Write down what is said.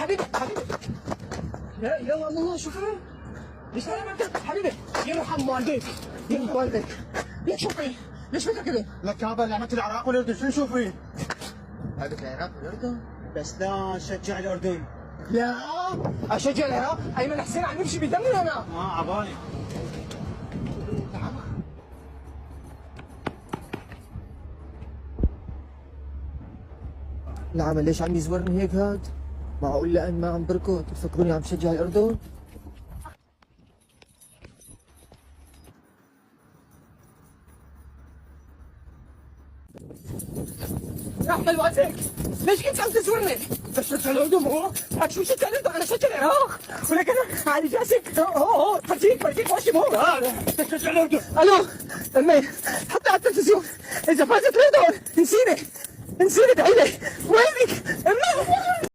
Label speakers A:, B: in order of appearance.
A: حبيبي حبيبي. يا والله شوفي ليش انا ما حبيبي يرحم والديك يرحم والديك. ليش شوفي ليش بدك كذا؟
B: لك يابا لعبة العراق والاردن شو نشوفي؟
A: لعبة العراق والاردن؟
B: بس لا نشجع الاردن.
A: لا اشجع العراق. ايمن حسين عم يمشي بدمنا انا.
B: عبالي.
A: العمل ليش عم يزورني هيك هاد؟ معقول لأن ما عم بركض تفكروني عم شجع الأردن؟ يا أحمد وقتك ليش كنت عم تزورني؟ بشجع الأردن مو؟ هاك شو شجع الأردن؟ أنا شجع العراق ولكن أنا علي جاسك برجيك وشي مو بشجع الأردن. ألو أمي حتى على التلفزيون إذا فازت الأردن نسيني ادعي لي وينك؟ أمي